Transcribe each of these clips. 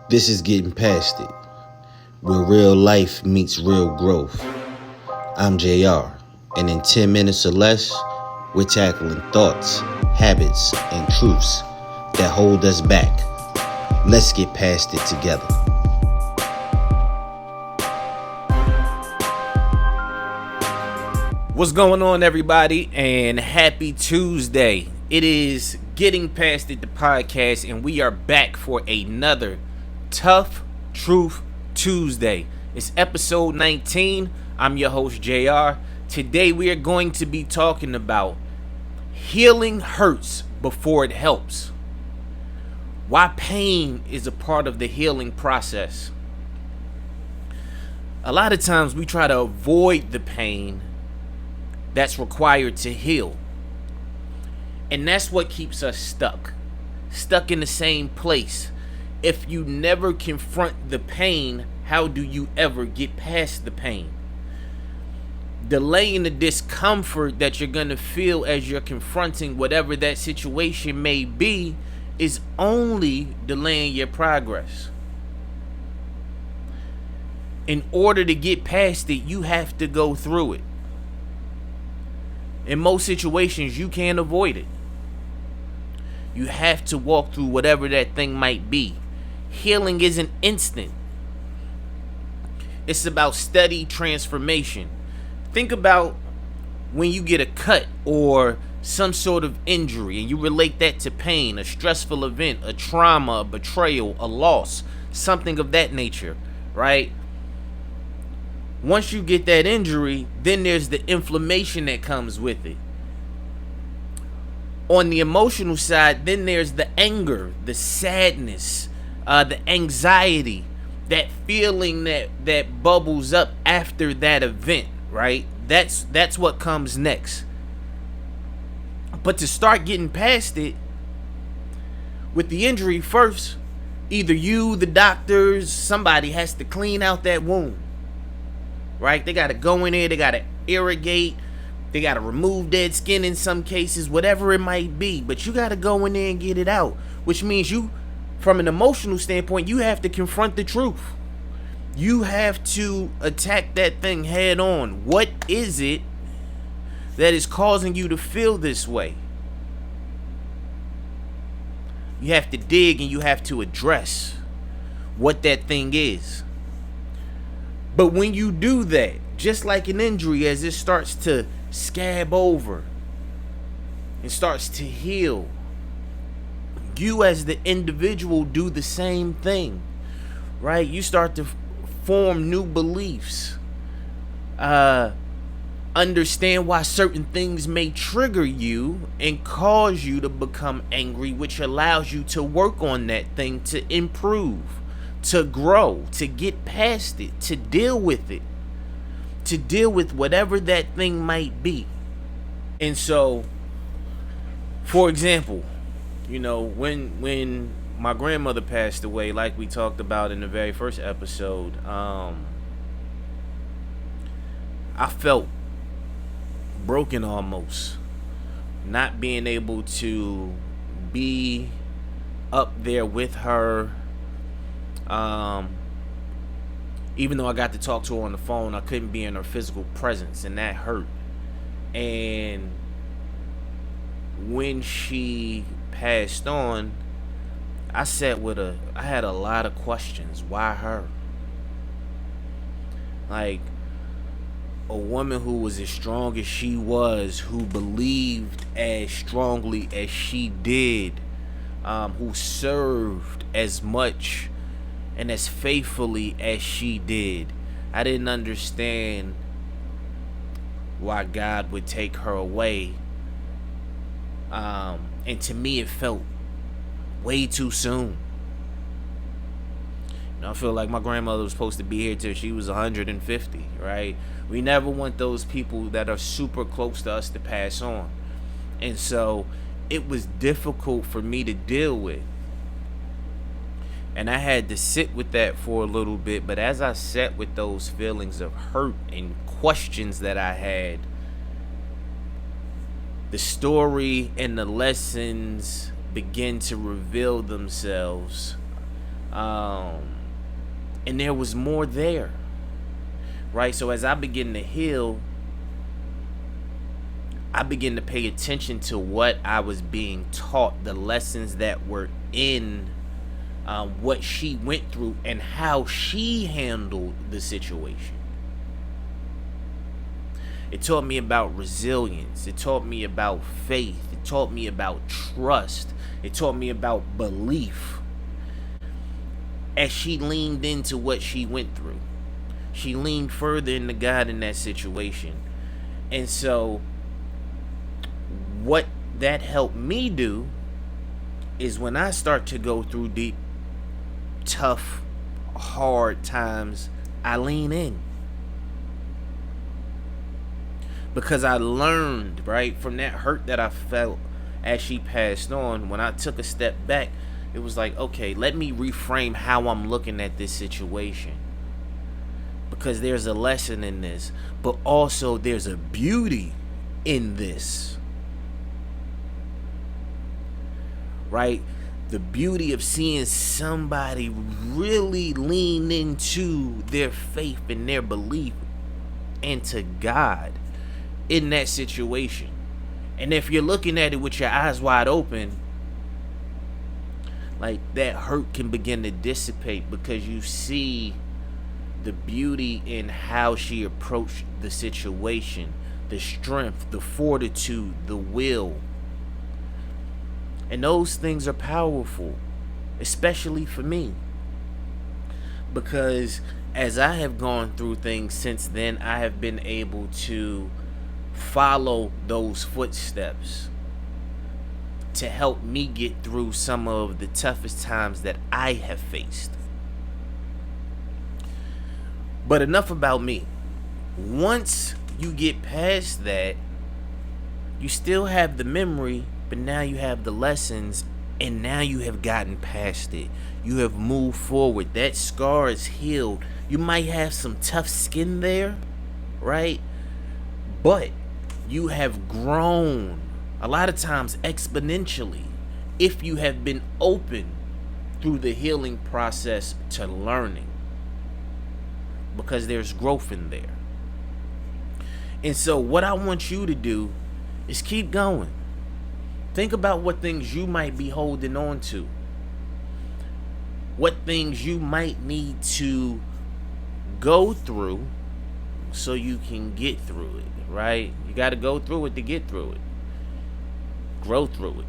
This is Getting Past It, where real life meets real growth. I'm JR, and in 10 minutes or less, we're tackling thoughts, habits, and truths that hold us back. Let's get past it together. What's going on, everybody, and happy Tuesday. It is Getting Past It, the podcast, and we are back for another Tough Truth Tuesday. It's episode 19. I'm your host, JR. Today we are going to be talking about healing hurts before it helps. Why pain is a part of the healing process. A lot of times we try to avoid the pain that's required to heal. And that's what keeps us stuck in the same place. If you never confront the pain, how do you ever get past the pain? Delaying the discomfort that you're going to feel as you're confronting whatever that situation may be is only delaying your progress. In order to get past it, you have to go through it. In most situations, you can't avoid it. You have to walk through whatever that thing might be. Healing isn't instant. It's about steady transformation. Think about when you get a cut or some sort of injury and you relate that to pain, a stressful event, a trauma, a betrayal, a loss, something of that nature, right? Once you get that injury, then there's the inflammation that comes with it. On the emotional side, then there's the anger, the sadness, the anxiety, that feeling that bubbles up after that event, right? That's what comes next. But to start getting past it, with the injury first, either you, the doctors, somebody has to clean out that wound. Right? They got to go in there, they got to irrigate, they got to remove dead skin in some cases, whatever it might be. But you got to go in there and get it out, which means you, from an emotional standpoint, you have to confront the truth. You have to attack that thing head on. What is it that is causing you to feel this way? You have to dig and you have to address what that thing is. But when you do that, just like an injury, as it starts to scab over and starts to heal, you as the individual do the same thing, right? You start to form new beliefs, understand why certain things may trigger you and cause you to become angry, which allows you to work on that thing to improve, to grow, to get past it, to deal with it, to deal with whatever that thing might be. And so, for example, when my grandmother passed away, like we talked about in the very first episode, I felt broken almost, not being able to be up there with her. Even though I got to talk to her on the phone, I couldn't be in her physical presence, and that hurt. And when she passed on, I had a lot of questions. Why her? Like, a woman who was as strong as she was, who believed as strongly as she did, who served as much and as faithfully as she did. I didn't understand why God would take her away. And to me, it felt way too soon. I feel like my grandmother was supposed to be here till she was 150, right? We never want those people that are super close to us to pass on. And so it was difficult for me to deal with. And I had to sit with that for a little bit. But as I sat with those feelings of hurt and questions that I had, the story and the lessons begin to reveal themselves And there was more there, right? So as I begin to heal, I begin to pay attention to what I was being taught, the lessons that were in what she went through and how she handled the situation. It taught me about resilience. It taught me about faith. It taught me about trust. It taught me about belief. As she leaned into what she went through, she leaned further into God in that situation. And so what that helped me do is when I start to go through deep, tough, hard times, I lean in. Because I learned, right, from that hurt that I felt as she passed on, when I took a step back, it was like, okay, let me reframe how I'm looking at this situation. Because there's a lesson in this, but also there's a beauty in this. Right? The beauty of seeing somebody really lean into their faith and their belief and to God in that situation. And if you're looking at it with your eyes wide open, like, that hurt can begin to dissipate because you see the beauty in how she approached the situation, the strength, the fortitude, the will. And those things are powerful, especially for me. Because as I have gone through things since then, I have been able to follow those footsteps to help me get through some of the toughest times that I have faced. But enough about me. Once you get past that, you still have the memory, but now you have the lessons, and now you have gotten past it. You have moved forward. That scar is healed. You might have some tough skin there, right? But you have grown, a lot of times exponentially, if you have been open through the healing process to learning. Because there's growth in there. And so what I want you to do is keep going. Think about what things you might be holding on to. What things you might need to go through so you can get through it, right? You got to go through it to get through it. Grow through it.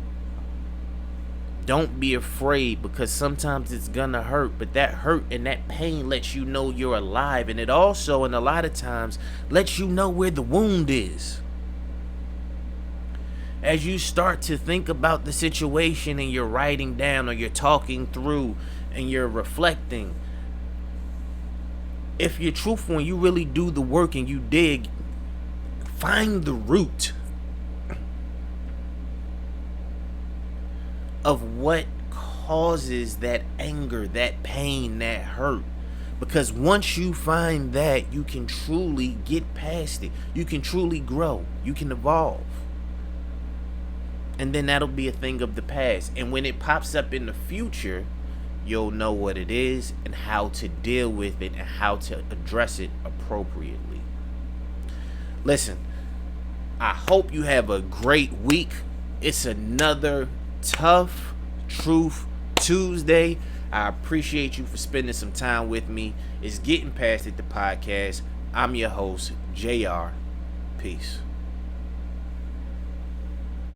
Don't be afraid, because sometimes it's gonna hurt, but that hurt and that pain lets you know you're alive. And it also, and a lot of times, lets you know where the wound is. As you start to think about the situation and you're writing down or you're talking through and you're reflecting, if you're truthful and you really do the work and you dig, find the root of what causes that anger, that pain, that hurt. Because once you find that, you can truly get past it. You can truly grow. You can evolve. And then that'll be a thing of the past. And when it pops up in the future, you'll know what it is and how to deal with it and how to address it appropriately. Listen, I hope you have a great week. It's another Tough Truth Tuesday. I appreciate you for spending some time with me. It's Getting Past It, the podcast. I'm your host, JR. Peace.